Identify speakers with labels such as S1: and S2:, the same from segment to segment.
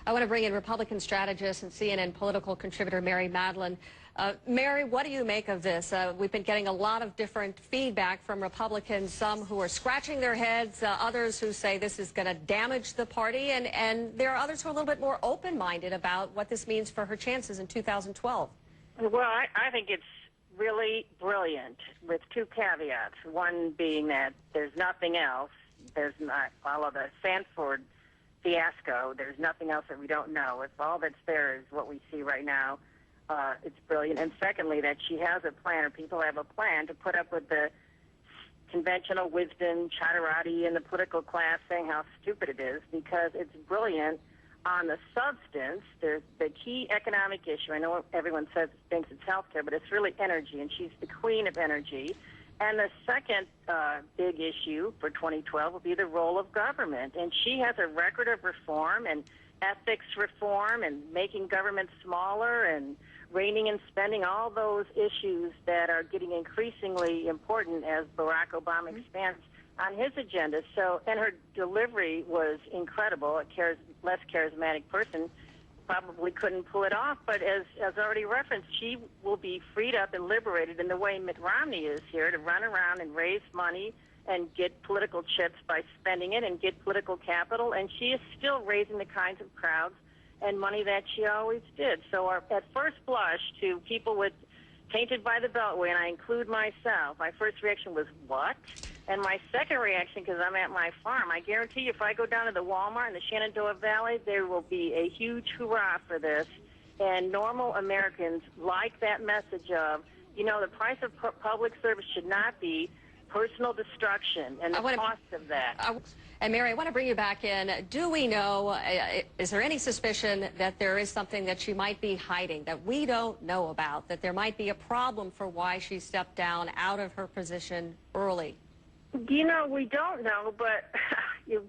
S1: I want to bring in Republican strategist and CNN political contributor Mary Matalin. Mary, what do you make of this? We've been getting a lot of different feedback from Republicans, some who are scratching their heads, others who say this is going to damage the party, and there are others who are a little bit more open-minded about what this means for her chances in 2012.
S2: Well, I think it's really brilliant with two caveats. One being that there's nothing else. There's not, all of the Sanford fiasco, there's nothing else that we don't know. If all that's there is what we see right now, it's brilliant. And secondly, that she has a plan, or people have a plan, to put up with the conventional wisdom, chatterati, and the political class saying how stupid it is, because it's brilliant on the substance. There's the key economic issue. I know everyone thinks it's healthcare, but it's really energy, and she's the queen of energy. And the second big issue for 2012 will be the role of government. And she has a record of reform and ethics reform and making government smaller and reining in spending, all those issues that are getting increasingly important as Barack Obama expands on his agenda. So, and her delivery was incredible. A less charismatic person probably couldn't pull it off, but as already referenced, she will be freed up and liberated in the way Mitt Romney is here, to run around and raise money and get political chips by spending it and get political capital, and she is still raising the kinds of crowds and money that she always did. So at first blush, to people with tainted by the Beltway, and I include myself, my first reaction was, what? And my second reaction, because I'm at my farm, I guarantee you if I go down to the Walmart in the Shenandoah Valley, there will be a huge hurrah for this. And normal Americans like that message of, you know, the price of public service should not be personal destruction and the cost of that.
S1: And Mary, I want to bring you back in. Do we know, is there any suspicion that there is something that she might be hiding that we don't know about, that there might be a problem for why she stepped down out of her position early?
S2: You know, we don't know, but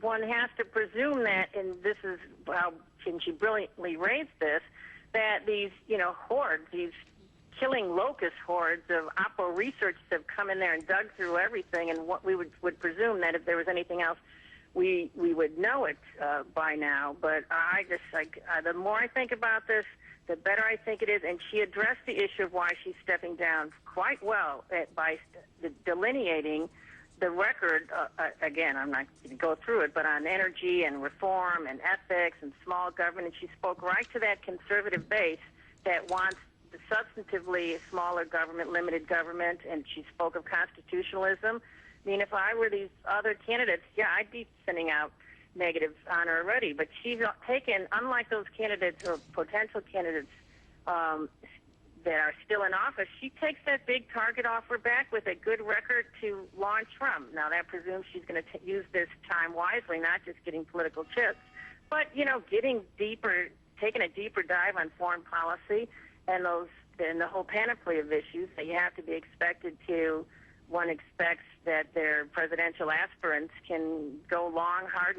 S2: one has to presume that, and this is how she brilliantly raised this, that these, you know, hordes, these killing locust hordes of Oppo researchers have come in there and dug through everything, and what we would presume that if there was anything else, we would know it by now. But I just, the more I think about this, the better I think it is. And she addressed the issue of why she's stepping down quite well by delineating the record. Again, I'm not going to go through it, but on energy and reform and ethics and small government. And she spoke right to that conservative base that wants substantively smaller government, limited government, and she spoke of constitutionalism. I mean, if I were these other candidates, yeah, I'd be sending out negatives on her already. But she's taken, unlike those candidates or potential candidates that are still in office, she takes that big target off her back with a good record to launch from. Now, that presumes she's going to use this time wisely, not just getting political chips, but, you know, getting deeper, taking a deeper dive on foreign policy and the whole panoply of issues that you have to be expected to. One expects that their presidential aspirants can go long, hard, and